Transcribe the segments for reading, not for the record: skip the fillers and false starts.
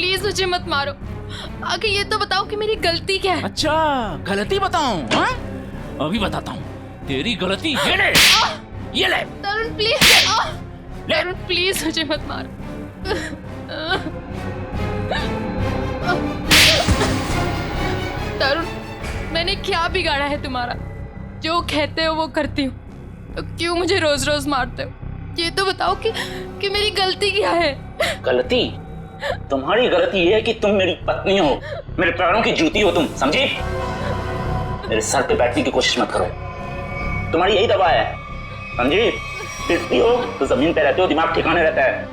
Please मुझे मत मारो। आगे ये तो बताओ कि मेरी गलती क्या है। अच्छा गलती बताऊं? हाँ अभी बताता हूँ तेरी गलती। ये ले, ये ले। तरुण प्लीज, तरुण प्लीज मुझे मत मारो। तरुण मैंने क्या बिगाड़ा है तुम्हारा? जो कहते हो वो करती हूँ, तो क्यों मुझे रोज रोज मारते हो? ये तो बताओ कि मेरी गलती क्या है? गलती? तुम्हारी गलती ये है कि तुम मेरी पत्नी हो, मेरे पैरों की जूती हो तुम, समझी? मेरे सर पे बैठने की कोशिश मत करो, तुम्हारी यही दवा है, समझी? फिरती हो तो जमीन पे रहते हो, दिमाग ठिकाने रहता है,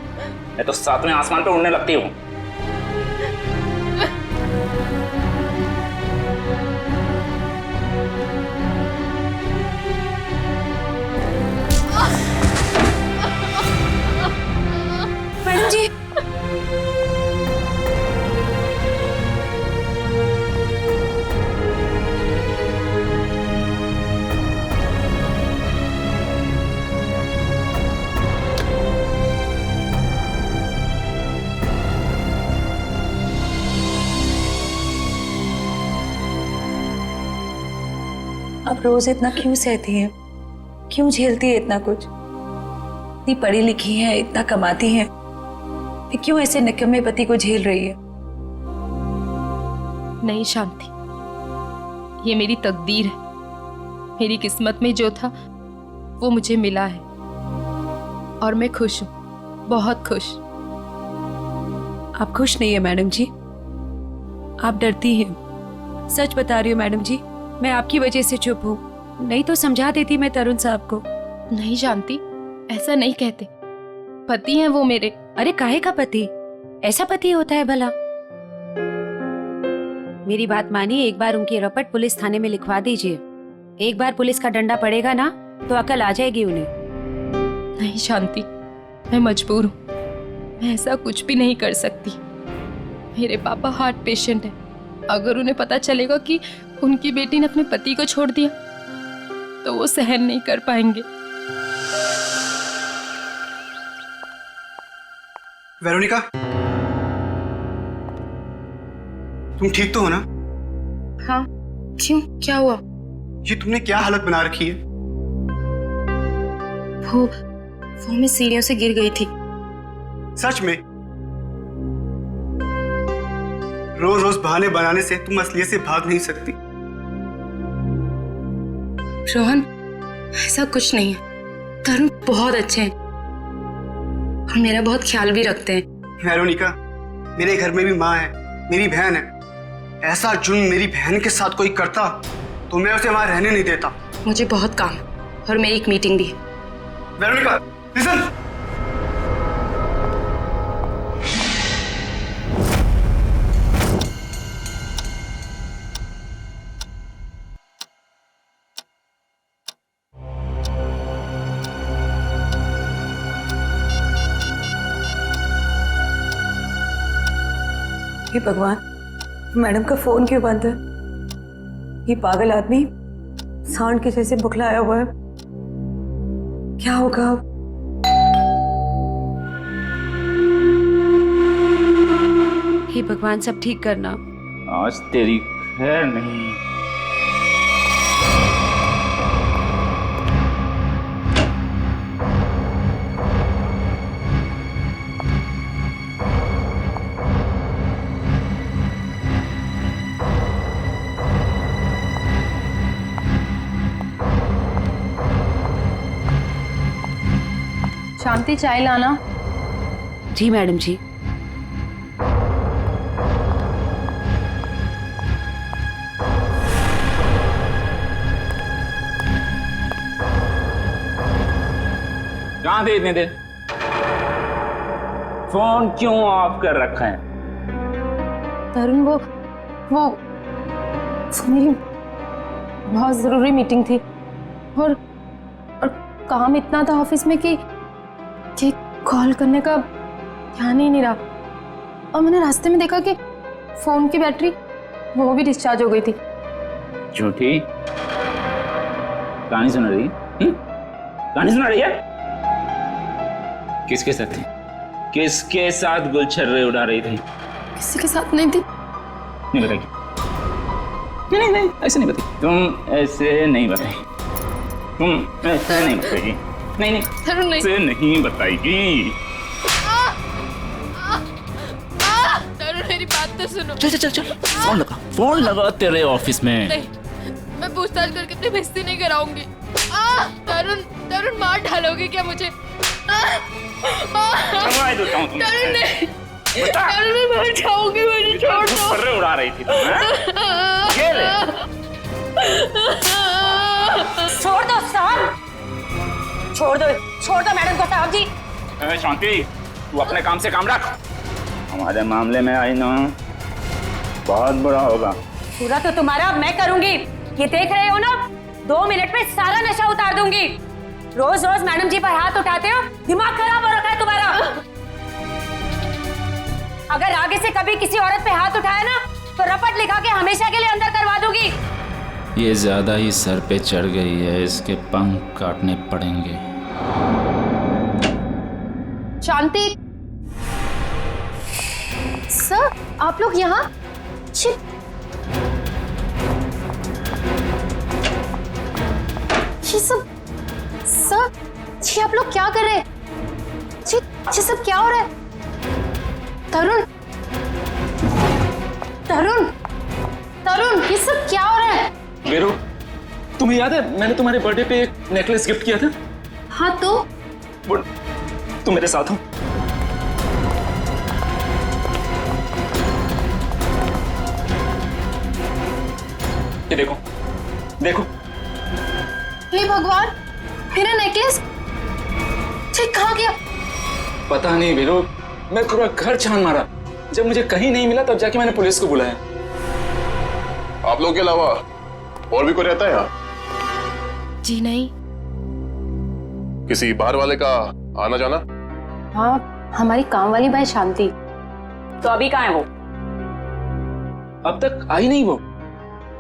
मैं तो सातवें आसमान पे उड़ने लगती हूँ। मैडम जी, अब रोज इतना क्यों सहती है? क्यों झेलती है इतना कुछ? इतनी पढ़ी लिखी है, इतना कमाती है, फिर क्यों ऐसे निकम्मे पति को झेल रही है? नहीं शांति, ये मेरी तकदीर है। मेरी किस्मत में जो था वो मुझे मिला है और मैं खुश हूँ, बहुत खुश। आप खुश नहीं है मैडम जी, आप डरती हैं। सच बता रही हूँ मैडम जी, मैं आपकी वजह से चुप हूँ, नहीं तो समझा देती मैं तरुण साहब को। नहीं शांति, ऐसा नहीं कहते, पति हैं वो मेरे। अरे काहे का पति? ऐसा पति होता है भला? मेरी बात मानिए, एक बार उनकी रपट पुलिस थाने में लिखवा दीजिए। एक बार पुलिस का डंडा पड़ेगा ना तो अकल आ जाएगी उन्हें। नहीं शांति, मैं मजबूर हूँ, मैं ऐसा कुछ भी नहीं कर सकती। मेरे पापा हार्ट पेशेंट है, अगर उन्हें पता चलेगा कि उनकी बेटी ने अपने पति को छोड़ दिया तो वो सहन नहीं कर पाएंगे। वेरोनिका, तुम ठीक तो हो ना? हाँ, क्यों, क्या हुआ? ये तुमने क्या हालत बना रखी है? वो मैं सीढ़ियों से गिर गई थी। सच में? रोज रोज बहाने बनाने से तुम असलियत से भाग नहीं सकती। रोहन, ऐसा कुछ नहीं है, तरुण बहुत अच्छे हैं और मेरा बहुत ख्याल भी रखते हैं। वेरोनिका, मेरे घर में भी माँ है, मेरी बहन है। ऐसा जुल्म मेरी बहन के साथ कोई करता तो मैं उसे वहां रहने नहीं देता। मुझे बहुत काम है और मेरी एक मीटिंग भी है। Veronica, listen. हे भगवान, मैडम का फोन क्यों बंद है? ये पागल आदमी सांड के जैसे बुखलाया हुआ है, क्या होगा अब? हे भगवान, सब ठीक करना। आज तेरी खैर नहीं। शांति, चाय लाना। जी मैडम जी। कहाँ थे इतने देर? फोन क्यों ऑफ कर रखा है? तरुण, वो मेरी बहुत जरूरी मीटिंग थी और काम इतना था ऑफिस में कि कॉल करने का ध्यान ही नहीं रहा। और मैंने रास्ते में देखा कि फोन की बैटरी वो भी डिस्चार्ज हो गई थी। झूठी कहानी सुना रही है? कहानी सुना रही है? किसके साथ थी? किसके साथ गुलछर्रे उड़ा रही थी? किसी के साथ नहीं थी। नहीं बताएगी? नहीं नहीं ऐसे नहीं बताएगी, तुम ऐसे नहीं बताएगी, तुम ऐसे नहीं बताएगी, नहीं नहीं तरुण नहीं। ऐसे नहीं बताएगी। तरुण मेरी बात तो सुनो। चल चल चल फोन लगा तेरे ऑफिस में। नहीं, मैं पूछताछ करके अपनी बेइज्जती नहीं कराऊंगी। तरुण तरुण मार डालोगे क्या मुझे? दवाई देता हूँ तुम्हें। तरुण नहीं, बता। तरुण मैं मर जाऊंगी, मुझे छोड़ दो। पर्रे उड़ा रही थी तुम, हैं? ये ले। छोड़ दो साहब, छोड़ दो मैडम को साहब जी। ए, शांति, तू अपने काम से काम रख। हमारे मामले में आई ना बहुत बुरा होगा। पूरा तो तुम्हारा अब मैं करूंगी, ये देख रहे हो ना, 2 मिनट में सारा नशा उतार दूंगी। रोज रोज मैडम जी पर हाथ उठाते हो, दिमाग खराब हो रखा है तुम्हारा। अगर आगे से कभी किसी औरत पे हाथ उठाया ना तो रपट लिखा के हमेशा के लिए अंदर करवा दूंगी। ये ज्यादा ही सर पे चढ़ गई है, इसके पंख काटने पड़ेंगे। शांति सर, आप लोग यहाँ? ये सब सर, जी आप लोग क्या कर रहे हैं? जी ये सब क्या हो रहा है? तरुण तरुण तरुण ये सब क्या हो रहा है? वीरू, तुम्हें याद है मैंने तुम्हारे बर्थडे पे एक नेकलेस गिफ्ट किया था? हाँ तो वो तुम मेरे साथ हो। ये देखो देखो। हे भगवान, मेरा नेकलेस ठीक कहाँ गया? पता नहीं वीरू, मैं पूरा घर छान मारा, जब मुझे कहीं नहीं मिला तब जाके मैंने पुलिस को बुलाया। आप लोग के अलावा और भी कोई रहता है यहाँ? जी नहीं। किसी बाहर वाले का आना जाना? हाँ, हमारी काम वाली बाई शांति। तो अभी कहाँ है वो? अब तक आई नहीं वो।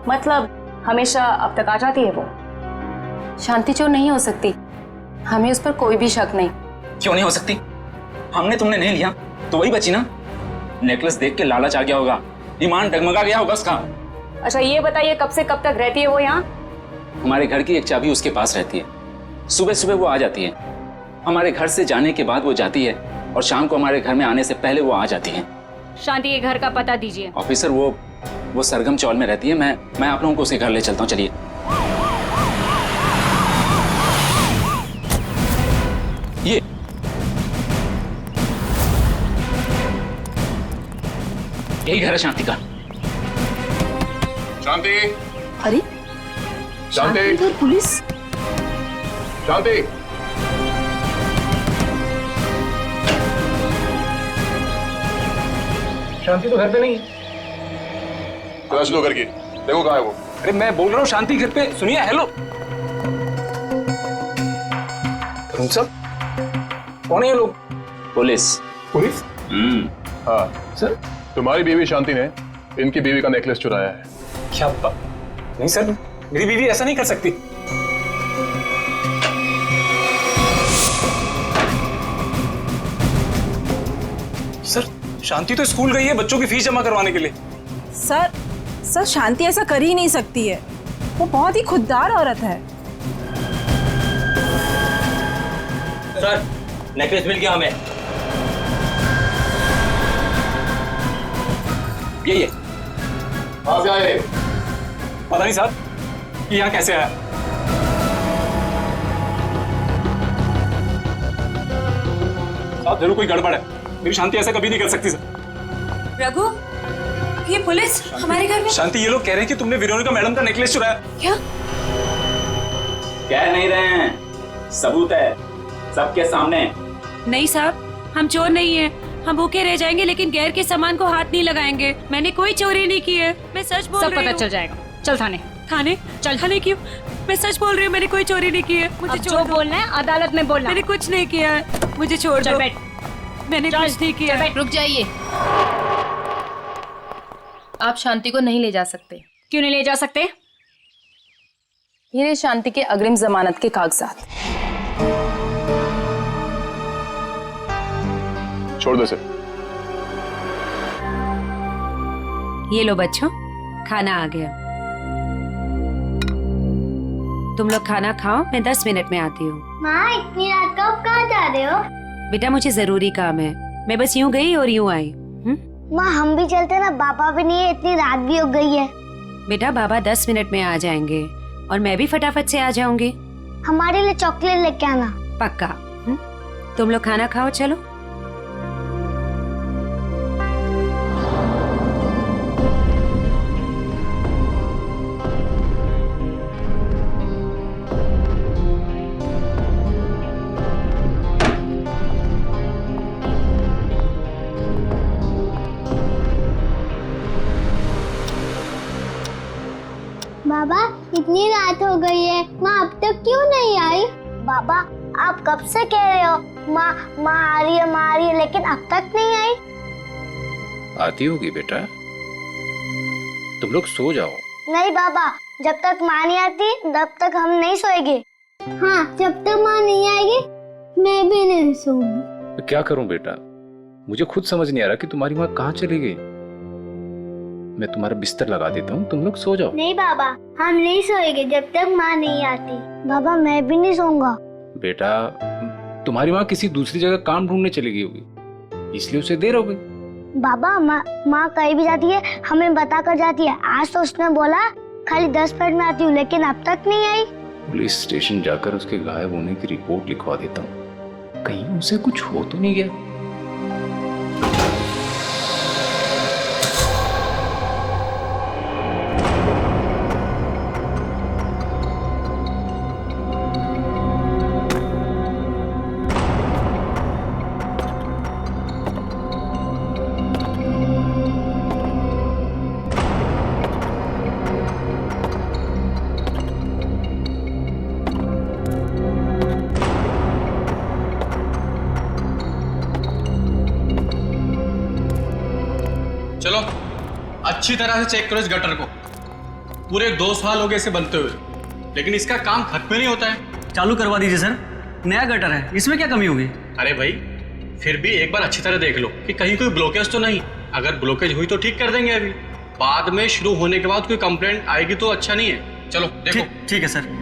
मतलब हमेशा अब तक आ जाती है वो? शांति चोर नहीं हो सकती, हमें उस पर कोई भी शक नहीं। क्यों नहीं हो सकती? हमने तुमने नहीं लिया तो वही बची ना। नेकलेस देख के लालच आ गया होगा, ईमान डगमगा गया होगा उसका। अच्छा ये बताइए, कब से कब तक रहती है वो यहाँ? हमारे घर की एक चाबी उसके पास रहती है, सुबह सुबह वो आ जाती है, हमारे घर से जाने के बाद वो जाती है, और शाम को हमारे घर में आने से पहले वो आ जाती है। शांति के घर का पता दीजिए। ऑफिसर वो सरगम चौल में रहती है, मैं आप लोगों को उसके घर ले चलता हूँ, चलिए। ये यही घर है शांति का। शांति, अरे शांति, इधर पुलिस। शांति, शांति तो घर पे नहीं। तलाश लो घर की, देखो कहाँ है वो। अरे मैं बोल रहा हूँ शांति घर पे। सुनिए, हेलो। तुम सब कौन है ये लोग? पुलिस। पुलिस? हाँ सर तुम्हारी बीवी शांति ने इनकी बीवी का नेकलेस चुराया है। क्या बात? नहीं सर, मेरी बीवी ऐसा नहीं कर सकती। सर शांति तो स्कूल गई है बच्चों की फीस जमा करवाने के लिए। सर शांति ऐसा कर ही नहीं सकती है, वो बहुत ही खुददार औरत है। सर नेकलेस मिल गया हमें। ये कहाँ से आए? पता नहीं साहब ये यहाँ कैसे आया। साहब जरूर कोई गड़बड़ है, मेरी शांति ऐसा कभी नहीं कर सकती सर। रघु, ये पुलिस हमारे घर में? शांति ये लोग कह रहे हैं कि तुमने वेरोनिका मैडम का नेकलेस चुराया। क्या? कह नहीं रहे हैं, सबूत है सबके सामने। नहीं साहब, हम चोर नहीं है, हम भूखे रह जाएंगे लेकिन गैर के सामान को हाथ नहीं लगाएंगे। मैंने कोई चोरी नहीं की है, मैं सच बोल रही हूँ। सब पता चल जाएगा, चल थाने। थाने? चल। थाने क्यों? मैं सच बोल रही हूँ, मैंने कोई चोरी नहीं की है। मुझे अब जो बोलना है अदालत में बोलना। मैंने कुछ नहीं किया है, मुझे छोड़ चल दो। बैठ। मैंने कुछ नहीं किया। रुक जाइए, आप शांति को नहीं ले जा सकते। क्यों नहीं ले जा सकते? ये रहे शांति के अग्रिम जमानत के कागजात। छोड़ दो इसे। ये लो बच्चों, खाना आ गया। तुम लोग खाना खाओ, मैं 10 मिनट में आती हूँ। माँ इतनी रात को आप कहाँ जा रहे हो? बेटा मुझे जरूरी काम है, मैं बस यूं गई और यूं आई। माँ हम भी चलते ना, पापा भी नहीं है, इतनी रात भी हो गई है। बेटा बाबा 10 मिनट में आ जाएंगे और मैं भी फटाफट से आ जाऊंगी। हमारे लिए चॉकलेट लेके आना। पक्का। तुम लोग खाना खाओ, चलो। बाबा इतनी रात हो गई है, माँ अब तक क्यों नहीं आई? बाबा आप कब से कह रहे हो माँ माँ आ रही है, लेकिन अब तक नहीं आई। आती होगी बेटा, तुम लोग सो जाओ। नहीं बाबा, जब तक माँ नहीं आती तब तक हम नहीं सोएंगे। हाँ, जब तक माँ नहीं आएगी मैं भी नहीं सोऊंगी। तो क्या करूं बेटा, मुझे खुद समझ नहीं आ रहा कि तुम्हारी माँ कहाँ चली गई। मैं तुम्हारा बिस्तर लगा देता हूँ, तुम लोग सो जाओ। नहीं बाबा, हम नहीं सोएंगे जब तक माँ नहीं आती। बाबा मैं भी नहीं सोऊंगा। बेटा तुम्हारी माँ किसी दूसरी जगह काम ढूंढने चली गई होगी, इसलिए उसे देर हो गई। बाबा माँ कहीं भी जाती है हमें बता कर जाती है। आज तो उसने बोला खाली 10 मिनट में आती हूँ, लेकिन अब तक नहीं आई। पुलिस स्टेशन जाकर उसके गायब होने की रिपोर्ट लिखवा देता हूँ, कहीं उसे कुछ हो तो नहीं गया। चलो अच्छी तरह से चेक करो इस गटर को। पूरे 2 साल हो गए इसे बनते हुए, लेकिन इसका काम खत्म नहीं होता है। चालू करवा दीजिए सर, नया गटर है, इसमें क्या कमी होगी? अरे भाई फिर भी एक बार अच्छी तरह देख लो कि कहीं कोई ब्लॉकेज तो नहीं। अगर ब्लॉकेज हुई तो ठीक कर देंगे, अभी बाद में शुरू होने के बाद कोई कंप्लेंट आएगी तो अच्छा नहीं है। चलो देखो। ठीक है सर।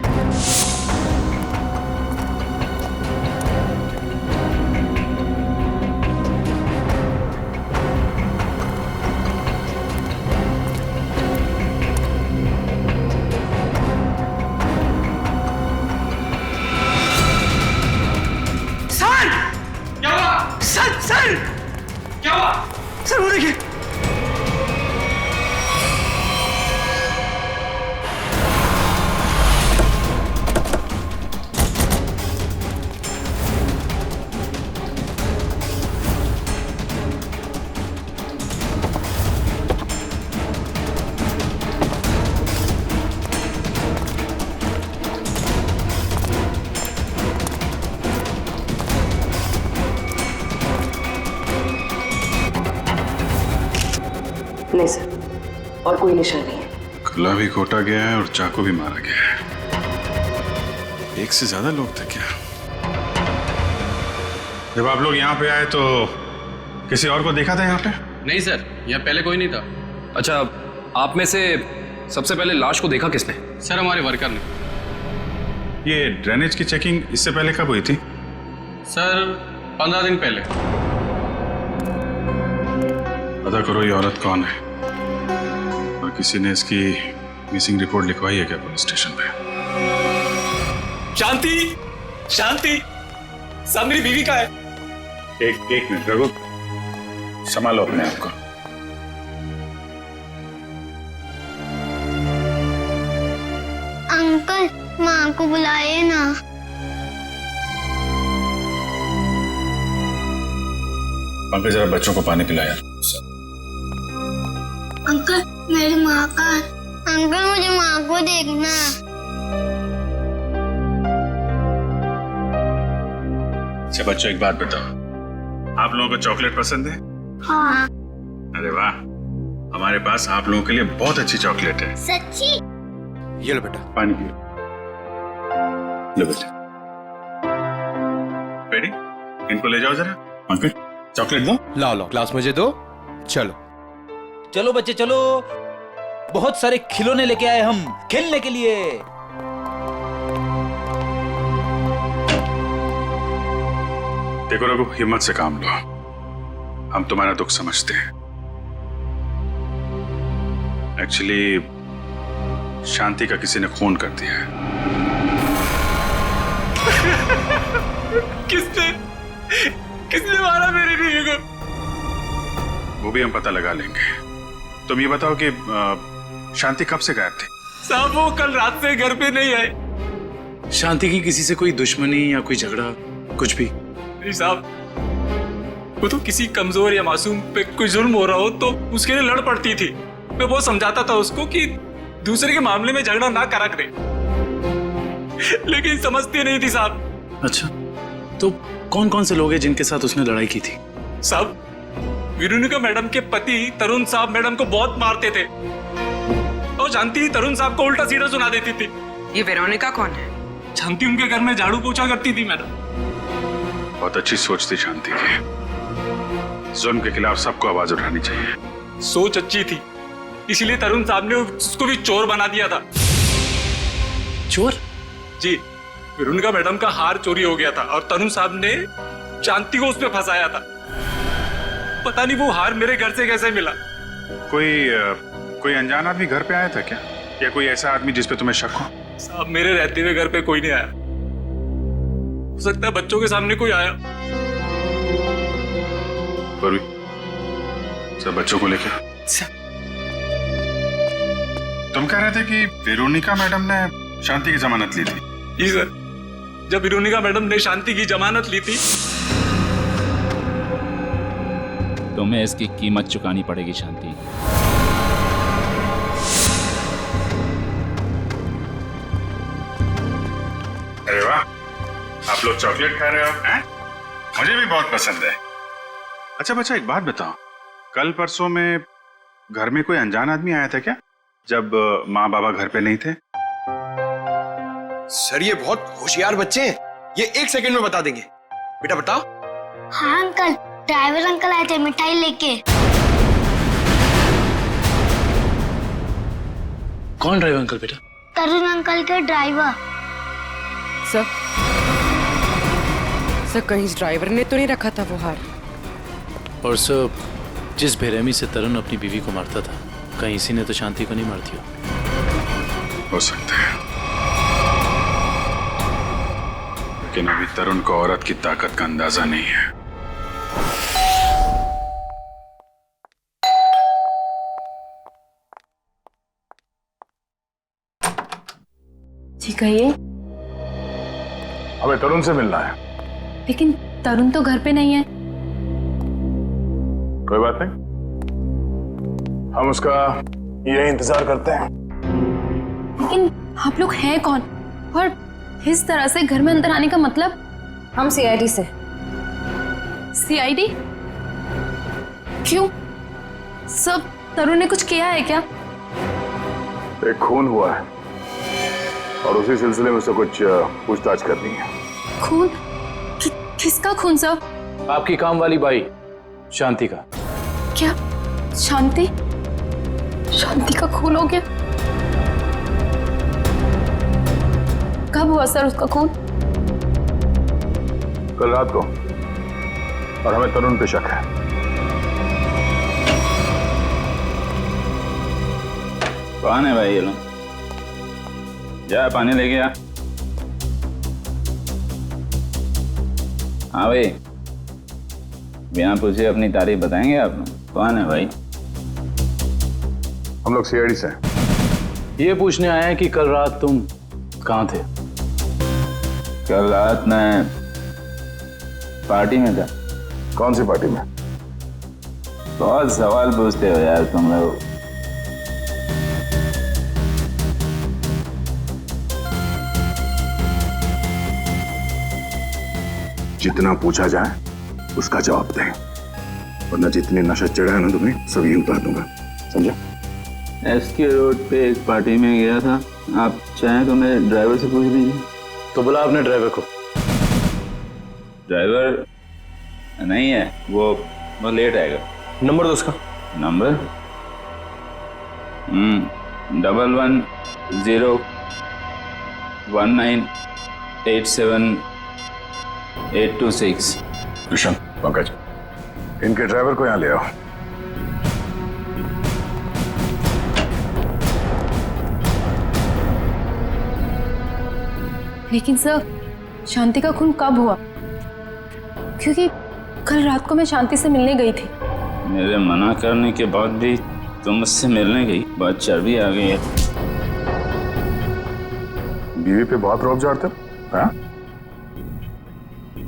क्या हुआ? सर वो देखिए। नहीं सर, और कोई निशान नहीं है। गला भी घोटा गया है और चाकू भी मारा गया है। एक से ज्यादा लोग थे क्या? जब आप लोग यहाँ पे आए तो किसी और को देखा था यहाँ पे? नहीं सर, यहाँ पहले कोई नहीं था। अच्छा, आप में से सबसे पहले लाश को देखा किसने? सर हमारे वर्कर ने। ये ड्रेनेज की चेकिंग इससे पहले कब हुई थी? सर 15 दिन पहले। पता करो ये औरत कौन है, और किसी ने इसकी मिसिंग रिपोर्ट लिखवाई है क्या पुलिस स्टेशन पे? शांति, शांति, सब मेरी बीवी का है। एक मिनट रघु, संभालो अपने आप को। अंकल माँ को बुलाए ना। पंकज जरा बच्चों को पानी पिलाया। अंकल मेरी माँ का। अंकल मुझे माँ को देखना। अच्छा बच्चों, एक बात बताओ, आप लोगों को चॉकलेट पसंद है? हाँ। अरे वाह, हमारे पास आप लोगों के लिए बहुत अच्छी चॉकलेट है। सच्ची? ये लो बेटा, पानी पियो। लो बेटा, रेडी? इनको ले जाओ जरा। पंकज चॉकलेट दो। लाओ ग्लास मुझे दो। चलो चलो बच्चे चलो, बहुत सारे खिलौने लेके आए हम खेलने के लिए। देखो रघु, हिम्मत से काम लो, हम तुम्हारा दुख समझते हैं। एक्चुअली शांति का किसी ने खून कर दिया है। किसने मारा मेरी बीवी को? वो भी हम पता लगा लेंगे। तुम ये बताओ कि शांति कब से गायब थी? साहब वो कल रात से घर पे नहीं आए। शांति की किसी से कोई दुश्मनी या कोई झगड़ा कुछ भी? नहीं साहब, वो तो किसी कमजोर या मासूम पे कोई जुल्म हो रहा हो तो उसके लिए लड़ पड़ती थी। मैं बहुत समझाता था उसको कि दूसरे के मामले में झगड़ा ना करा करे, लेकिन समझती नहीं थी साहब। अच्छा, तो कौन कौन से लोग हैं जिनके साथ उसने लड़ाई की थी? साहब, वेरोनिका मैडम के पति तरुण साहब मैडम को बहुत मारते थे और जानती तरुण साहब को उल्टा सीधा सुना देती थी। ये वेरोनिका कौन है? जानती उनके घर में झाड़ू पोछा करती थी मैडम। बहुत अच्छी सोच थी शांति की। जुल्म के खिलाफ सबको आवाज उठानी चाहिए। सोच अच्छी थी, इसलिए तरुण साहब ने उसको भी चोर बना दिया था। चोर? जी, वेरोनिका मैडम का हार चोरी हो गया था और तरुण साहब ने शांति को उसमें फंसाया था। पता नहीं वो हार मेरे घर से कैसे मिला। कोई अनजान आदमी घर पे आया था क्या, या कोई ऐसा आदमी जिस पे तुम्हें शक हो? साहब, मेरे रहते हुए घर पे कोई नहीं आया। हो सकता है बच्चों के सामने कोई आया। पर भी सब बच्चों को लेकर तुम कह रहे थे कि वेरोनिका मैडम ने शांति की जमानत ली थी? जी सर, जब वेरोनिका मैडम ने शांति की जमानत ली थी। तुम्हें इसकी कीमत चुकानी पड़ेगी शांति। अरे वाह, आप लोग चॉकलेट खा रहे हो हैं? मुझे भी बहुत पसंद है। अच्छा बच्चा, एक बात बताओ, कल परसों में घर में कोई अनजान आदमी आया था क्या, जब माँ बाबा घर पे नहीं थे? सर, ये बहुत होशियार बच्चे हैं, ये 1 सेकंड में बता देंगे। बेटा बताओ। हाँ अंकल, ड्राइवर अंकल आए थे मिठाई लेके। कौन ड्राइवर अंकल बेटा? तरुण अंकल के ड्राइवर। सर कहीं इस ड्राइवर ने तो नहीं रखा था वो हार? और सर, जिस बेरहमी से तरुण अपनी बीवी को मारता था, कहीं इसी ने तो शांति को नहीं मार दिया? हो सकता है, लेकिन अभी तरुण को औरत की ताकत का अंदाजा नहीं है। जी कहिए। हमें तरुण से मिलना है। लेकिन तरुण तो घर पे नहीं है। कोई बात नहीं, हम उसका यही इंतजार करते हैं। लेकिन आप लोग हैं कौन और इस तरह से घर में अंदर आने का मतलब? हम सीआईडी से। सीआईडी? क्यों? सब तरुण ने कुछ किया है क्या? एक खून हुआ है और उसी सिलसिले में उससे कुछ पूछताछ करनी है। खून? किसका खून सर? आपकी काम वाली बाई शांति का। क्या शांति? शांति का खून हो गया? कब हुआ सर उसका खून? कल रात को, और हमें तरुण पे शक है। कौन है भाई ये लोग? जा पानी लेके आ। हाँ भाई, बिना पूछे अपनी तारीफ बताएंगे आप लोग? कौन है भाई? हम लोग सीआईडी से हैं। ये पूछने आए हैं कि कल रात तुम कहाँ थे? कल रात मैं पार्टी में था। कौन सी पार्टी में? बहुत सवाल पूछते हो यार तुम लोग। जितना पूछा जाए उसका जवाब दें, वरना जितने नशा चढ़ा है ना तुम्हें सब यही उतार दूंगा, समझे? एसके रोड पे एक पार्टी में गया था। आप चाहें तो मेरे ड्राइवर से पूछ लीजिए। तो बुला अपने ड्राइवर को। ड्राइवर नहीं है, वो लेट आएगा। नंबर दो उसका। नंबर? 1101987826। कृष्ण, पंकज, इनके ड्राइवर को यहाँ ले आओ। लेकिन सर, शांति का खून कब हुआ? क्योंकि कल रात को मैं शांति से मिलने गई थी। मेरे मना करने के बाद भी तुम मुझसे मिलने गई, बहुत चर्बी आ गई है। बीवी पे बहुत रौब झाड़ते हो, हाँ?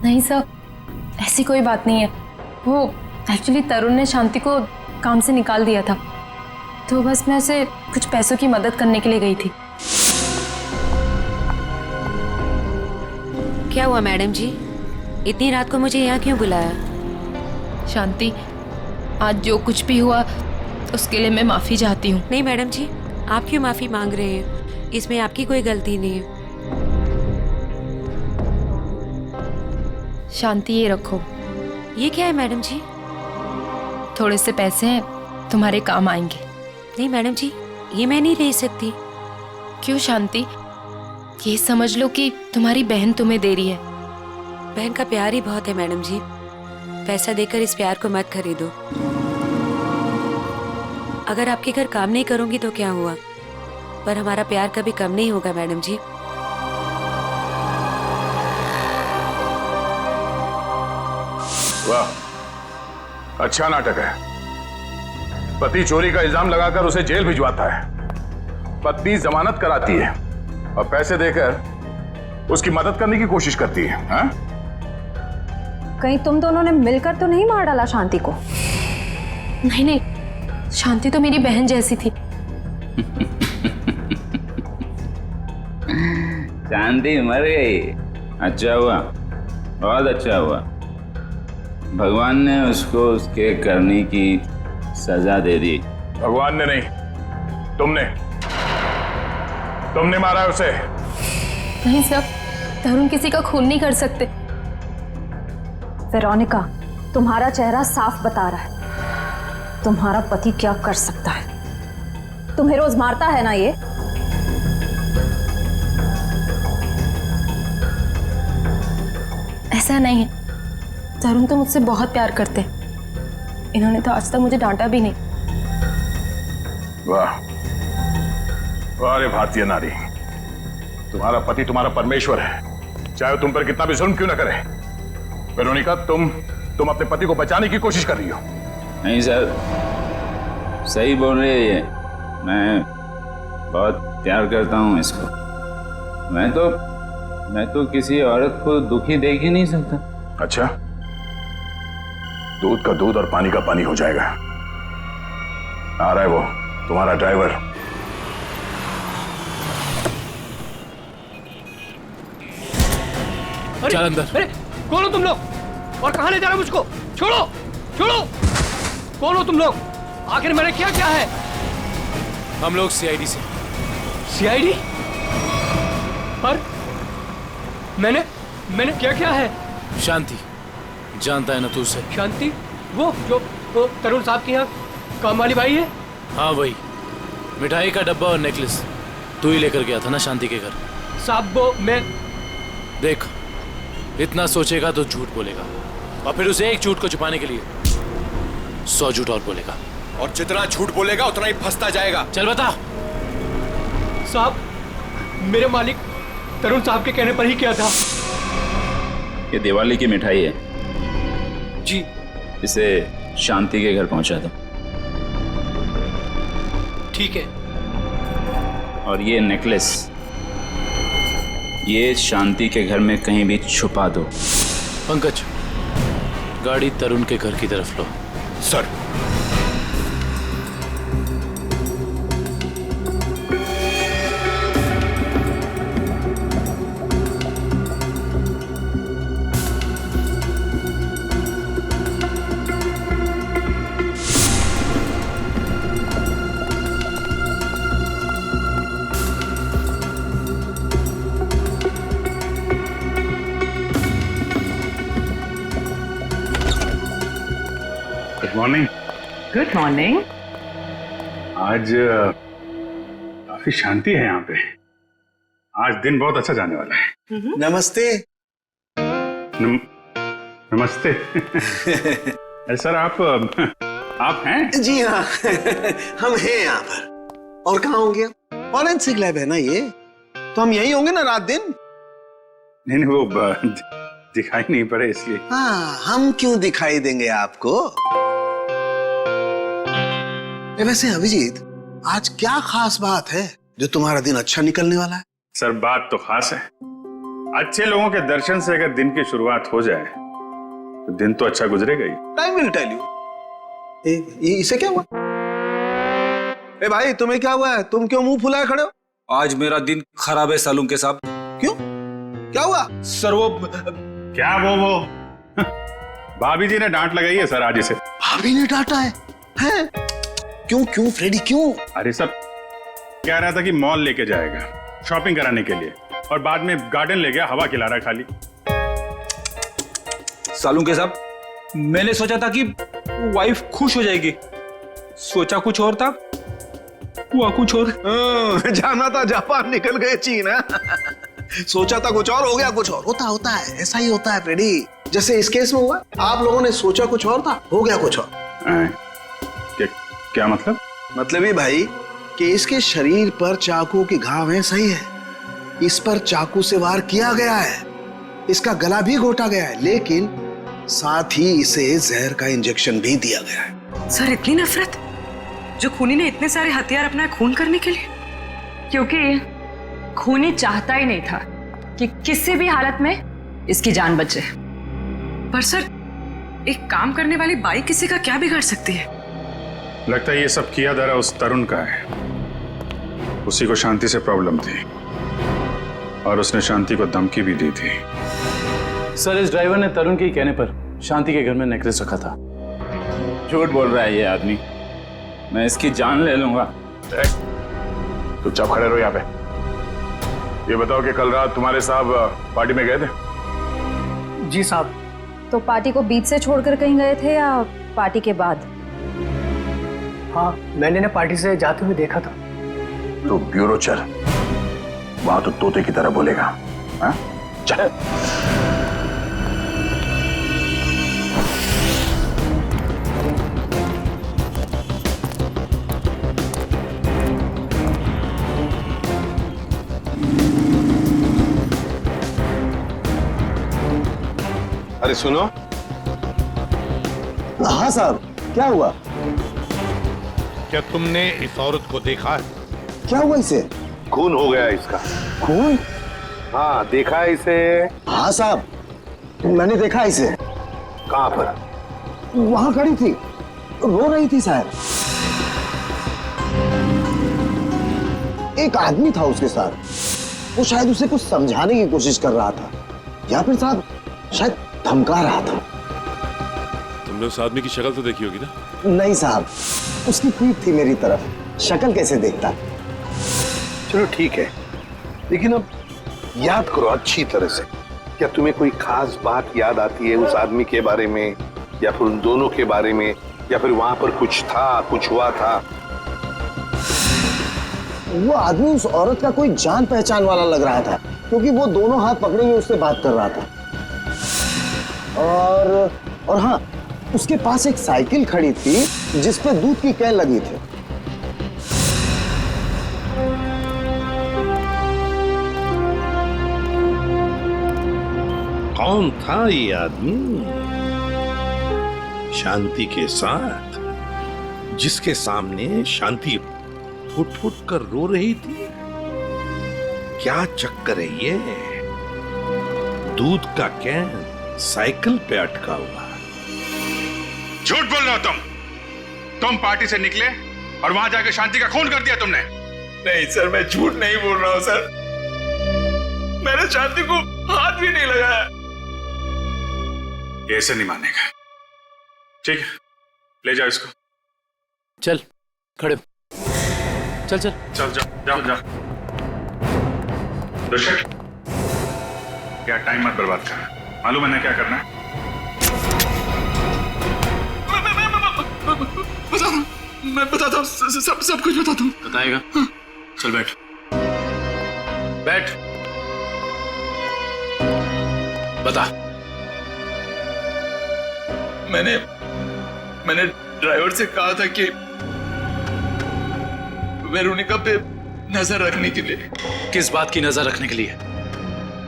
नहीं सर, ऐसी कोई बात नहीं है। वो एक्चुअली तरुण ने शांति को काम से निकाल दिया था, तो बस मैं उसे कुछ पैसों की मदद करने के लिए गई थी। क्या हुआ मैडम जी, इतनी रात को मुझे यहाँ क्यों बुलाया? शांति, आज जो कुछ भी हुआ उसके लिए मैं माफी चाहती हूँ। नहीं मैडम जी, आप क्यों माफी मांग रहे हैं? इसमें आपकी कोई गलती नहीं है। शांति, ये रखो। ये क्या है मैडम जी? थोड़े से पैसे हैं, तुम्हारे काम आएंगे। नहीं मैडम जी, ये मैं नहीं ले सकती। क्यों शांति? ये समझ लो कि तुम्हारी बहन तुम्हें दे रही है। बहन का प्यार ही बहुत है मैडम जी, पैसा देकर इस प्यार को मत खरीदो। अगर आपके घर काम नहीं करूंगी तो क्या हुआ, पर हमारा प्यार कभी कम नहीं होगा मैडम जी। वाह, अच्छा नाटक है। पति चोरी का इल्जाम लगाकर उसे जेल भिजवाता है, पत्नी जमानत कराती है और पैसे देकर उसकी मदद करने की कोशिश करती है। हाँ? कहीं तुम दोनों ने मिलकर तो नहीं मार डाला शांति को? नहीं नहीं, शांति तो मेरी बहन जैसी थी। शांति मर गई, अच्छा हुआ, बहुत अच्छा हुआ। भगवान ने उसको उसके करने की सजा दे दी। भगवान ने नहीं, तुमने मारा है उसे। नहीं सर, तरुण किसी का खून नहीं कर सकते। वेरोनिका, तुम्हारा चेहरा साफ बता रहा है तुम्हारा पति क्या कर सकता है। तुम्हें रोज मारता है ना ये? ऐसा नहीं है, तरुण तो मुझसे बहुत प्यार करते हैं। इन्होंने तो आज तक मुझे डांटा भी नहीं। वाह वाह रे भारतीय नारी, तुम्हारा पति तुम्हारा परमेश्वर है, चाहे तुम पर कितना भी जुल्म क्यों न करे। वेरोनिका, तुम अपने पति को बचाने की कोशिश कर रही हो। नहीं सर, सही बोल रहे हैं ये। मैं बहुत प्यार करता हूँ इसको। मैं तो किसी औरत को दुखी देख ही नहीं सकता। अच्छा, दूध का दूध और पानी का पानी हो जाएगा। आ रहा है वो तुम्हारा ड्राइवर। चल अंदर। अरे कौन हो तुम लोग और कहां ले जा रहे हो मुझको? छोड़ो छोड़ो, कौन हो तुम लोग? आखिर मैंने क्या क्या है? हम लोग सीआईडी से। सीआईडी? पर मैंने क्या क्या है? शांति, जानता है ना तू उसे? शांति? वो तरुण साहब के यहाँ काम वाली बाई है? हाँ वही, मिठाई का डब्बा और नेकलेस तू ही लेकर गया था ना शांति के घर। साहब वो मैं देख, इतना सोचेगा तो झूठ बोलेगा, और फिर उसे एक झूठ को छुपाने के लिए 100 झूठ और बोलेगा, और जितना झूठ बोलेगा उतना ही फंसता जाएगा। चल बता। साहब, मेरे मालिक तरुण साहब के कहने पर ही किया था। ये दिवाली की मिठाई है जी, इसे शांति के घर पहुंचा दो। ठीक है। और ये नेकलेस, ये शांति के घर में कहीं भी छुपा दो। पंकज, गाड़ी तरुण के घर की तरफ लो। Sir. Good morning. Good morning. आज काफी शांति है यहाँ पे। आज दिन बहुत अच्छा जाने वाला है। नमस्ते। नमस्ते। अरे सर आप हैं? जी हाँ। हम हैं यहाँ पर। और कहाँ होंगे? फॉरेंसिक लैब है ना ये, तो हम यही होंगे ना रात दिन। नहीं वो दिखाई नहीं पड़े इसलिए। हाँ, हम क्यों दिखाई देंगे आपको? वैसे अभिजीत, आज क्या खास बात है जो तुम्हारा दिन अच्छा निकलने वाला है? सर बात तो खास है। अच्छे लोगों के दर्शन से अगर दिन की शुरुआत हो जाए तो दिन तो अच्छा गुजरेगा ही। Time will tell you. इसे क्या हुआ? ए भाई, तुम्हें क्या हुआ है? तुम क्यों मुंह फुलाए खड़े हो? आज मेरा दिन खराब है सालूम के साहब। क्यों? क्या हुआ? सर वो क्या वो भाभी जी ने डांट लगाई है सर आज इसे। भाभी ने डांटा है? हैं? क्यों फ्रेडी क्यों? अरे सब कह रहा था कि मॉल लेके जाएगा शॉपिंग कराने के लिए, और बाद में गार्डन ले गया, हवा खिला रहा खाली। सालूम के साहब, मैंने सोचा था कि वाइफ खुश हो जाएगी, सोचा कुछ और था, हुआ कुछ और। जाना था जापान, निकल गए चीन। सोचा था कुछ और, हो गया कुछ और। होता है, ऐसा ही होता है फ्रेडी। जैसे इस केस में हुआ, आप लोगों ने सोचा कुछ और था, हो गया कुछ और। क्या मतलब? मतलब ये भाई कि इसके शरीर पर चाकू के घाव हैं, सही है। इस पर चाकू से वार किया गया है, इसका गला भी घोटा गया है, लेकिन साथ ही इसे जहर का इंजेक्शन भी दिया गया है। सर, इतनी नफरत जो खूनी ने इतने सारे हथियार अपना खून करने के लिए? क्योंकि खूनी चाहता ही नहीं था कि किसी भी हालत में इसकी जान बचे। पर सर, एक काम करने वाली बाई किसी का क्या बिगाड़ सकती है? लगता है ये सब किया धरा उस तरुण का है। उसी को शांति से प्रॉब्लम थी और उसने शांति को धमकी भी दी थी। सर, इस ड्राइवर ने तरुण के कहने पर शांति के घर में नेकलेस रखा था। झूठ बोल रहा है ये आदमी, मैं इसकी जान ले लूंगा। चुपचाप खड़े रहो यहाँ पे। ये बताओ कि कल रात तुम्हारे साहब पार्टी में गए थे? जी साहब। तो पार्टी को बीच से छोड़कर कहीं गए थे या पार्टी के बाद? हाँ, मैंने ना पार्टी से जाते हुए देखा था। तो ब्यूरो चल, वहां तो तोते की तरह बोलेगा। हाँ? चल। अरे सुनो। हाँ साहब, क्या हुआ? क्या तुमने इस औरत को देखा है? क्या हुआ इसे? खून हो गया इसका। खून? हाँ, देखा है इसे? हाँ साहब, मैंने देखा इसे। कहाँ पर? वहां खड़ी थी, रो रही थी शायद। एक आदमी था उसके साथ, वो शायद उसे कुछ समझाने की कोशिश कर रहा था, या फिर साहब शायद धमका रहा था। तुमने उस आदमी की शक्ल तो देखी होगी ना? नहीं साहब, उसकी पीठ थी मेरी तरफ, शक्ल कैसे देखता। चलो ठीक है, लेकिन अब याद करो अच्छी तरह से। क्या तुम्हें कोई खास बात याद आती है उस आदमी के बारे में, या फिर उन दोनों के बारे में, या फिर वहां पर कुछ था, कुछ हुआ था? वो आदमी उस औरत का कोई जान पहचान वाला लग रहा था, क्योंकि वो दोनों हाथ पकड़े हुए उससे बात कर रहा था। और हाँ, उसके पास एक साइकिल खड़ी थी जिस पे दूध की कैन लगी थी। कौन था ये आदमी शांति के साथ, जिसके सामने शांति फुट फुट कर रो रही थी? क्या चक्कर है ये? दूध का कैन साइकिल पे अटका हुआ। झूठ बोल रहे हो तुम पार्टी से निकले और वहां जाके शांति का खून कर दिया तुमने। नहीं सर, मैं झूठ नहीं बोल रहा हूं सर, मैंने शांति को हाथ भी नहीं लगाया। ये ऐसे नहीं मानेगा। ठीक है, ले जाओ इसको। चल खड़े, चल चल चल जाओ। दर्शक, क्या टाइम मत बर्बाद कर, मालूम है ना क्या करना है? मैं बताता हूँ, सब कुछ बताता हूँ। बताएगा? चल बैठ बैठ। बता। मैंने ड्राइवर से कहा था कि वेरोनिका पे नजर रखने के लिए। किस बात की नजर रखने के लिए?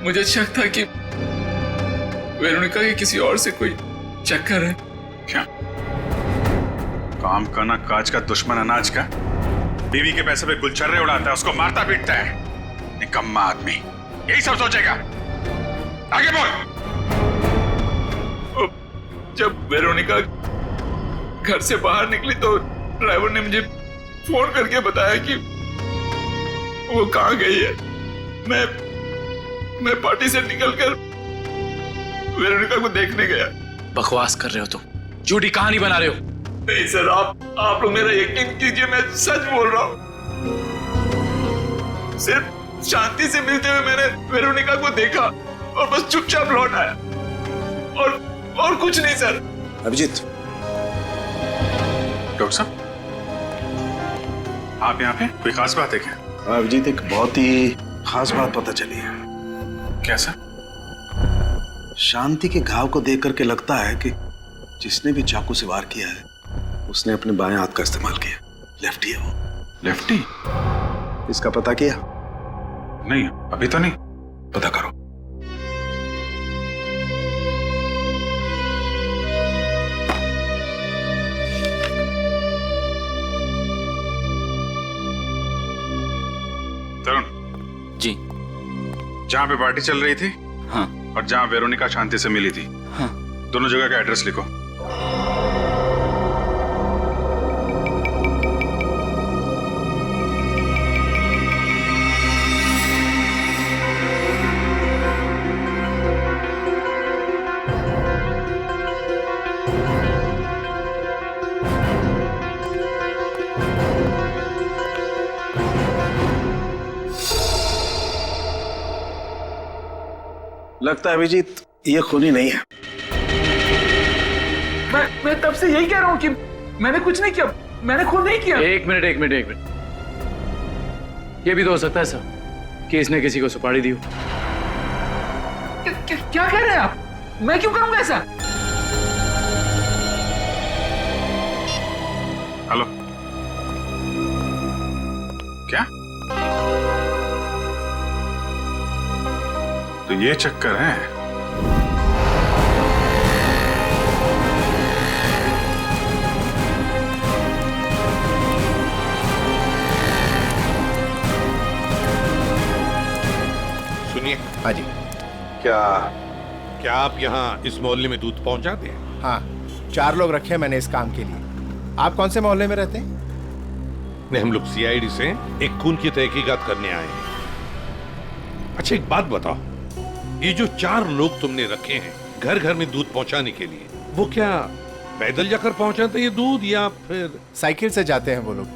मुझे शक था कि वेरोनिका के किसी और से कोई चक्कर है। क्या काम का ना काज का दुश्मन अनाज का, बीवी के पैसे पे गुलछर्रे उड़ाता है, उसको मारता पीटता है। निकम्मा आदमी यही सब सोचेगा। आगे बोल। जब वेरोनिका घर से बाहर निकली तो ड्राइवर ने मुझे फोन करके बताया कि वो कहाँ गई है। मैं पार्टी से निकलकर वेरोनिका को देखने गया। बकवास कर रहे हो तुम, झूठी कहानी बना रहे हो। नहीं सर, आप लोग मेरा यकीन कीजिए, मैं सच बोल रहा हूँ। सिर्फ शांति से मिलते हुए मैंने वेरोनिका को देखा और बस चुपचाप लौट आया, और कुछ नहीं सर। अभिजीत। डॉक्टर साहब, आप यहाँ पे कोई खास बात है क्या? अभिजीत, एक बहुत ही खास बात पता चली है। कैसा? शांति के घाव को देख करके लगता है कि जिसने भी चाकू से वार किया है उसने अपने बाएं हाथ का इस्तेमाल किया। लेफ्टी है वो। लेफ्टी? इसका पता किया? नहीं, अभी तो नहीं। पता करो। तरुण जी, जहाँ पे पार्टी चल रही थी, हाँ, और जहाँ वेरोनिका शांति से मिली थी, हाँ, दोनों जगह का एड्रेस लिखो। लगता है अभिजीत ये खूनी नहीं है। मैं तब से यही कह रहा हूँ कि मैंने कुछ नहीं किया, मैंने खून नहीं किया। एक मिनट। ये भी तो हो सकता है सर कि इसने किसी को सुपारी दी हो। क्या कह रहे हैं आप? मैं क्यों करूंगा ऐसा? हेलो, क्या? तो ये चक्कर है। सुनिए। हाँ जी। क्या आप यहाँ इस मोहल्ले में दूध पहुंचाते हैं? हाँ, 4 लोग रखे हैं मैंने इस काम के लिए। आप कौन से मोहल्ले में रहते हैं? नहीं, हम लोग सीआईडी से एक खून की तहकीकात करने आए हैं। अच्छा, एक बात बताओ, ये जो 4 लोग तुमने रखे हैं घर घर में दूध पहुंचाने के लिए, वो क्या पैदल जाकर पहुंचाते हैं ये दूध या फिर साइकिल से जाते हैं वो लोग?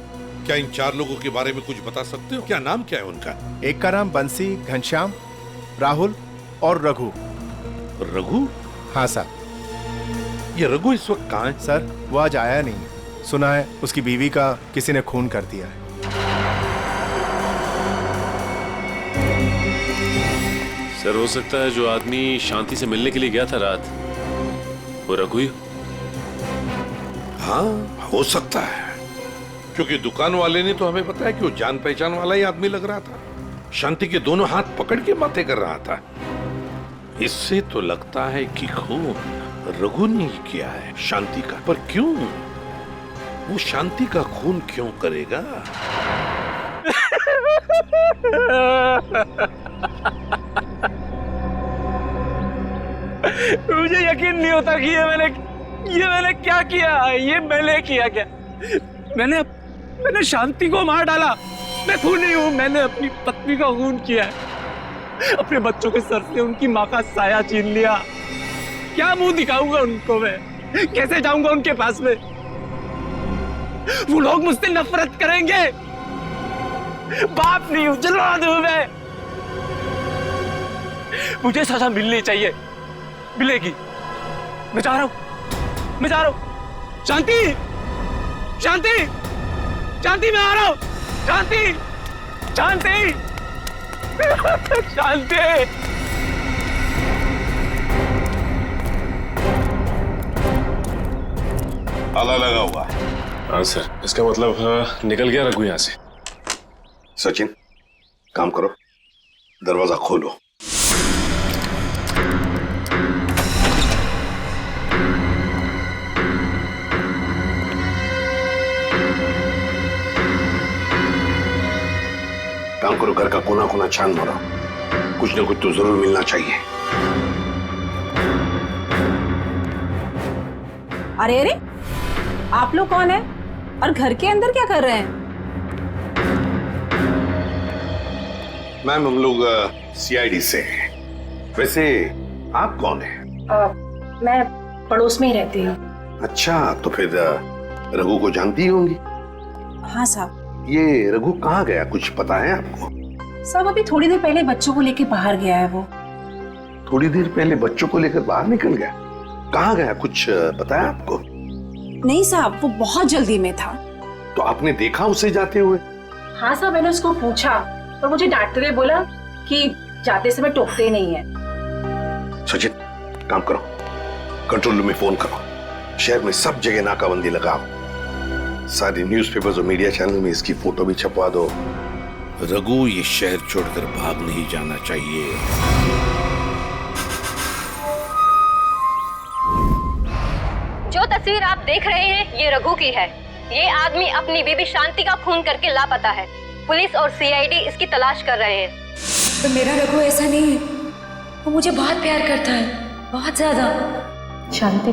क्या इन 4 लोगों के बारे में कुछ बता सकते हो? क्या नाम क्या है उनका? एक का नाम बंसी, घनश्याम, राहुल और रघु। रघु? हाँ सर। ये रघु इस वक्त कहाँ है? सर, वो आज आया नहीं। सुना है उसकी बीवी का किसी ने खून कर दिया है। सर, हो सकता है जो आदमी शांति से मिलने के लिए गया था रात, वो रघु ही हो। हाँ, हो सकता है, क्योंकि दुकान वाले ने तो हमें बताया कि वो जान पहचान वाला ही आदमी लग रहा था। शांति के दोनों हाथ पकड़ के बातें कर रहा था। इससे तो लगता है कि खून रघु ने ही किया है शांति का। पर क्यों? वो शांति का खून क्यों करेगा? मुझे यकीन नहीं होता कि ये मैंने क्या किया। ये मैंने किया क्या? मैंने शांति को मार डाला। मैं खून नहीं हूं, मैंने अपनी पत्नी का खून किया है। अपने बच्चों के सर से उनकी माँ का साया छीन लिया। क्या मुंह दिखाऊंगा उनको मैं? कैसे जाऊंगा उनके पास में? वो लोग मुझसे नफरत करेंगे। बाप नहीं हूं, जल्लाद हूं मैं। मुझे सजा मिलनी चाहिए, मिलेगी। मैं जा रहा हूं। शांति, मैं आ रहा हूं। शांति, शांति शांति। ताला लगा हुआ है। हाँ सर, इसका मतलब निकल गया रघु यहाँ से। सचिन, काम करो, दरवाजा खोलो। काम करो, घर का कोना कोना छान मारो, कुछ ना कुछ तो जरूर मिलना चाहिए। अरे अरे, आप लोग कौन है और घर के अंदर क्या कर रहे हैं? मैम, हम लोग सीआईडी से हैं। वैसे आप कौन हैं? मैं पड़ोस में ही रहती हूँ। अच्छा, तो फिर रघु को जानती होंगी। हाँ साहब। ये रघु कहाँ गया, कुछ पता है आपको? साहब, अभी थोड़ी देर पहले बच्चों को लेके बाहर गया है वो। थोड़ी देर पहले बच्चों को लेकर बाहर निकल गया? कहाँ गया, कुछ पता है आपको? नहीं साहब, वो बहुत जल्दी में था। तो आपने देखा उसे जाते हुए? हाँ साहब, मैंने उसको पूछा और मुझे डांटते हुए बोला कि जाते समय टोकते ही नहीं है। सचिन, काम करो, कंट्रोल रूम में फोन करो, शहर में सब जगह नाकाबंदी लगाओ, सारी न्यूज़पेपर्स और मीडिया चैनल में इसकी फोटो भी छपवा दो। रघु ये शहर छोड़कर भाग नहीं जाना चाहिए। जो तस्वीर आप देख रहे हैं ये रघु की है। ये आदमी अपनी बीबी शांति का खून करके लापता है। पुलिस और सीआईडी इसकी तलाश कर रहे हैं। तो मेरा रघु ऐसा नहीं है, वो मुझे बहुत प्यार करता है, बहुत ज्यादा। शांति,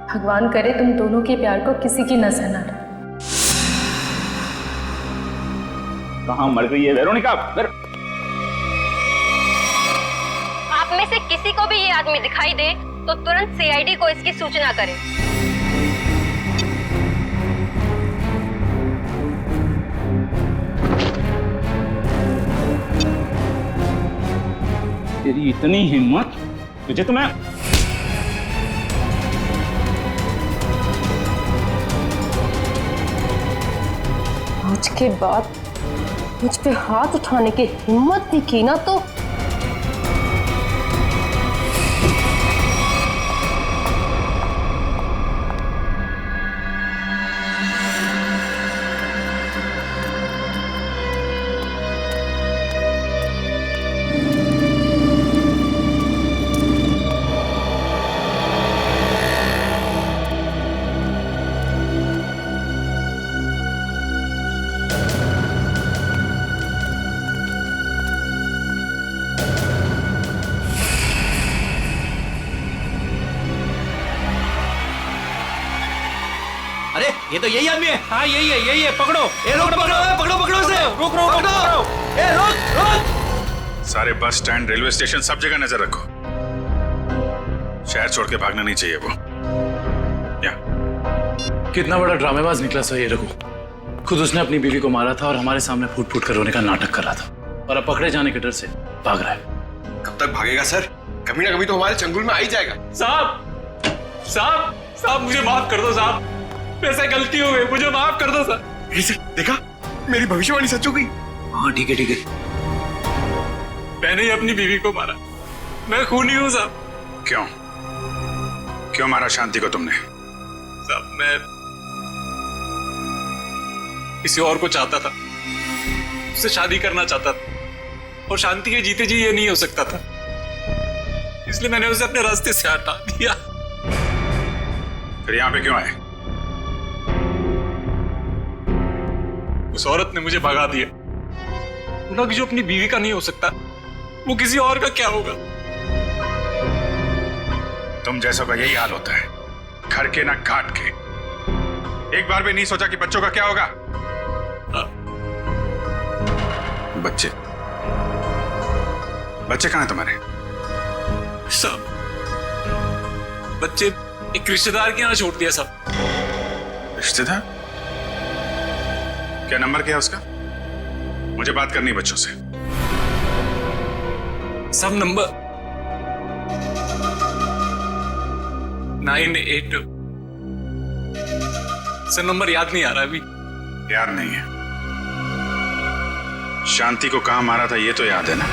भगवान करे तुम दोनों के प्यार को किसी की नजर ना लगे। कहाँ मर गई है वेरोनिका? आप में से किसी को भी ये आदमी दिखाई दे तो तुरंत सीआईडी को इसकी सूचना करें। तेरी इतनी हिम्मत, तुझे तो मैं आज के बाद मुझ पे हाथ उठाने की हिम्मत नहीं की ना तो ये तो यही आदमी है। हाँ यही है, पकड़ो। ए रोक, पकड़ो इसे। रोक, ए रोक। सारे बस स्टैंड, रेलवे स्टेशन, सब जगह नजर रखो। शहर छोड़ के भागना नहीं चाहिए वो। कितना बड़ा ड्रामेबाज निकला सर ये रघु। खुद उसने अपनी बीवी को मारा था और हमारे सामने फूट फूट कर रोने का नाटक कर रहा था, और अब पकड़े जाने के डर से भाग रहा है। कब तक भागेगा सर? कभी ना कभी तो हमारे चंगुल में आ ही जाएगा। साहब मुझे माफ कर दो साहब, मेरे से गलती हो गई, मुझे माफ कर दो सर। देखा, मेरी भविष्यवाणी सच हो गई। हाँ ठीक है। मैंने ही अपनी बीवी को मारा, मैं खूनी हूँ साहब। क्यों मारा शांति को तुमने? साहब मैं किसी और को चाहता था, उससे शादी करना चाहता था, और शांति के जीते जी ये नहीं हो सकता था, इसलिए मैंने उसे अपने रास्ते से हटा दिया। फिर यहाँ पे क्यों आए? उस औरत ने मुझे भगा दिया। बोला कि जो अपनी बीवी का नहीं हो सकता वो किसी और का क्या होगा। तुम जैसों का यही हाल होता है, घर के ना घाट के। एक बार भी नहीं सोचा कि बच्चों का क्या होगा? बच्चे कहाँ हैं तुम्हारे? सब बच्चे एक रिश्तेदार के यहाँ छोड़ दिया। सब रिश्तेदार? क्या नंबर क्या है उसका? मुझे बात करनी है बच्चों से। सब नंबर 98। सर नंबर याद नहीं आ रहा अभी। याद नहीं है? शांति को कहाँ मारा था ये तो याद है ना?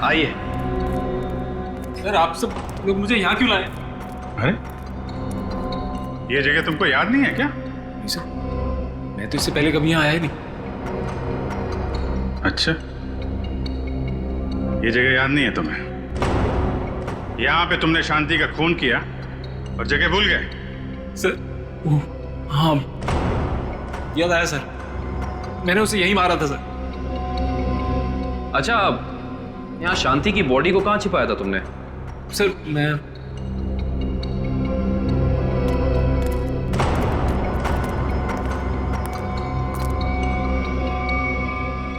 आइए। सर आप सब लोग मुझे यहाँ क्यों लाए? अरे ये जगह तुमको याद नहीं है क्या? नहीं सर, मैं तो इससे पहले कभी यहाँ आया ही नहीं। अच्छा, ये जगह याद नहीं है तुम्हें? यहाँ पे तुमने शांति का खून किया और जगह भूल गए? सर हाँ याद आया सर, मैंने उसे यही मारा था सर। अच्छा, यहाँ शांति की बॉडी को कहाँ छिपाया था तुमने? सर मैं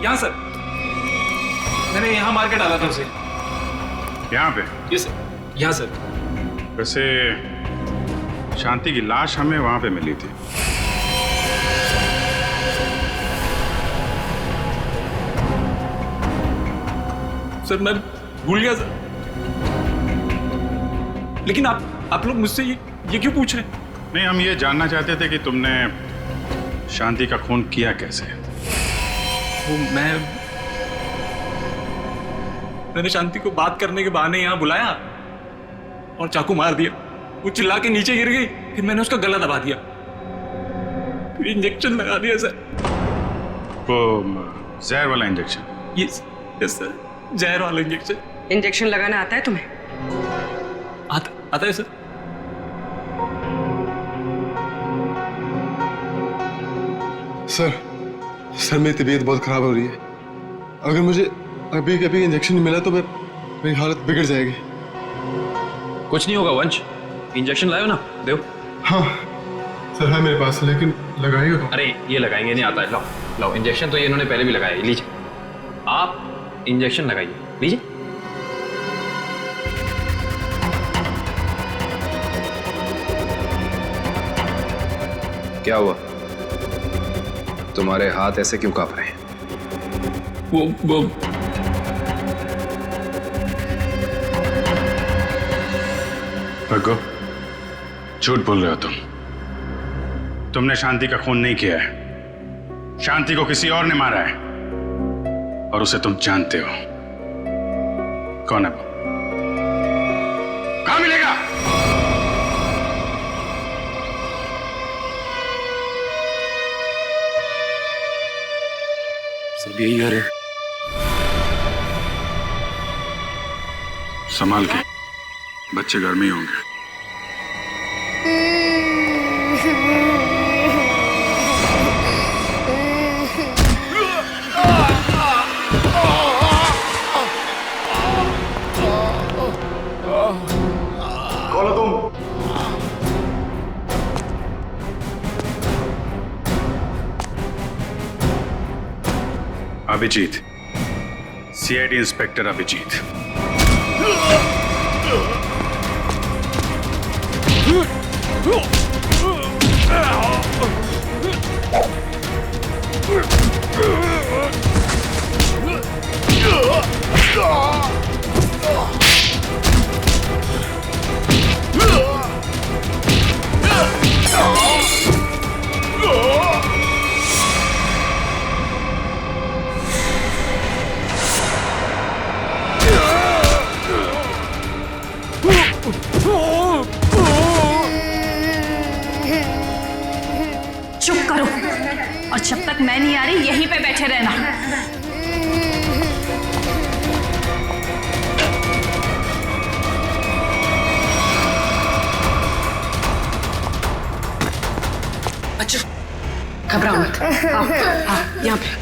यहाँ सर, मैंने यहाँ मार के डाला था उसे। यहाँ पे? ये सर, यहाँ सर। वैसे शांति की लाश हमें वहां पे मिली थी। सर मैं भूल गया सर, लेकिन आप लोग मुझसे ये क्यों पूछ रहे हैं? नहीं, हम ये जानना चाहते थे कि तुमने शांति का खून किया कैसे? वो मैंने शांति को बात करने के बहाने यहाँ बुलाया और चाकू मार दिया। वो चिल्ला के नीचे गिर गई, फिर मैंने उसका गला दबा दिया, फिर इंजेक्शन लगा दिया सर। वो जहर वाला इंजेक्शन? यस सर, जहर वाला इंजेक्शन। इंजेक्शन लगाना आता है तुम्हें? आता है सर। सर मेरी तबीयत बहुत खराब हो रही है। अगर मुझे अभी कभी इंजेक्शन नहीं मिला तो मेरी हालत बिगड़ जाएगी। कुछ नहीं होगा वंश, इंजेक्शन लायो ना, दो। हाँ सर है मेरे पास, लेकिन लगाएगा तो? अरे ये लगाएंगे नहीं आता है, लाओ लाओ इंजेक्शन तो ये इन्होंने पहले भी लगाया है, लीजिए आप इंजेक्शन लगाइए, लीजिए। क्या हुआ, तुम्हारे हाथ ऐसे क्यों कांप रहे हैं? वो भगो, झूठ बोल रहे हो तुमने शांति का खून नहीं किया है। शांति को किसी और ने मारा है और उसे तुम जानते हो। कौन है वो? कहां मिलेगा? सब यही घर है। संभाल के, बच्चे घर में ही होंगे। कौन हो तुम? Abhijeet, CID inspector Abhijeet. चुप करो, और जब तक मैं नहीं आ रही यहीं पे बैठे रहना। अच्छा घबराओ मत, आओ यहाँ पे।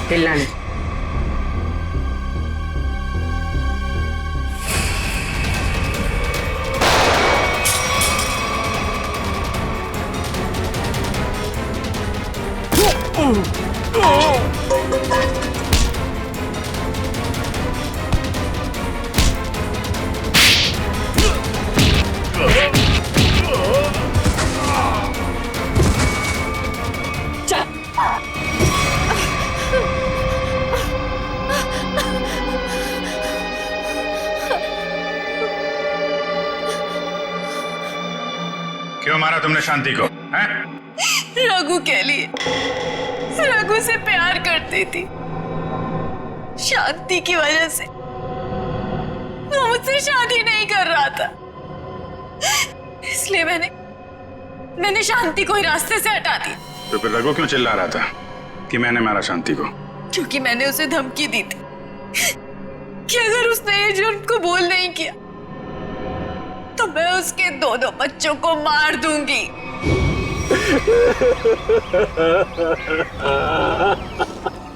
हिलना नहीं। तुमने शांति को? हैं? रघु के लिए, रघु से प्यार करती थी, शांति की वजह से वो मुझसे शादी नहीं कर रहा था, इसलिए मैंने शांति को ही रास्ते से हटा दी। तो फिर रघु क्यों चिल्ला रहा था कि मैंने मारा शांति को? क्योंकि मैंने उसे धमकी दी थी कि अगर उसने ये जुर्म को बोल नहीं किया तो मैं उसके दोनों बच्चों को मार दूंगी।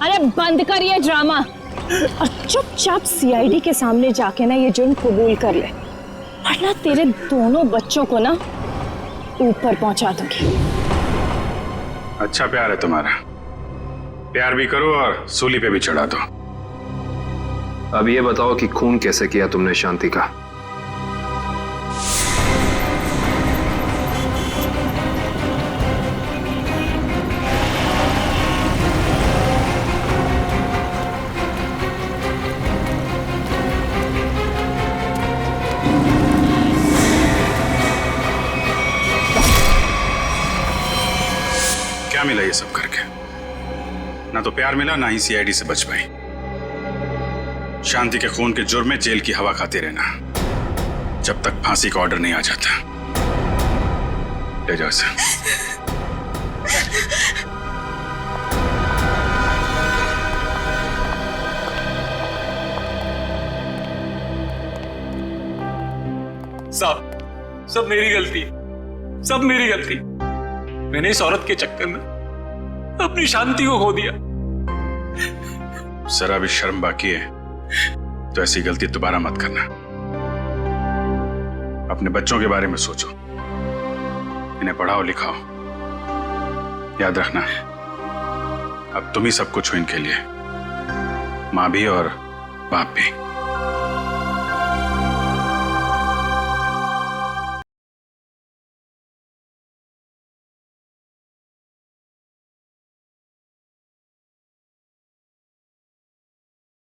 अरे बंद कर ये ड्रामा और चुपचाप सीआईडी के सामने जाके ना ये जुर्म कबूल कर ले, वरना तेरे दोनों बच्चों को ना ऊपर पहुंचा दूंगी। अच्छा प्यार है तुम्हारा, प्यार भी करो और सूली पे भी चढ़ा दो। अब ये बताओ कि खून कैसे किया तुमने शांति का? क्या मिला ये सब करके? ना तो प्यार मिला, ना ही सीआईडी से बच पाई। शांति के खून के जुर्म में जेल की हवा खाते रहना जब तक फांसी का ऑर्डर नहीं आ जाता। ले जाओ इसे। सब मेरी गलती, सब मेरी गलती। मैंने इस औरत के चक्कर में अपनी शांति को खो दिया। जरा भी शर्म बाकी है तो ऐसी गलती दोबारा मत करना। अपने बच्चों के बारे में सोचो, इन्हें पढ़ाओ लिखाओ। याद रखना अब तुम ही सब कुछ हो इनके लिए, माँ भी और बाप भी।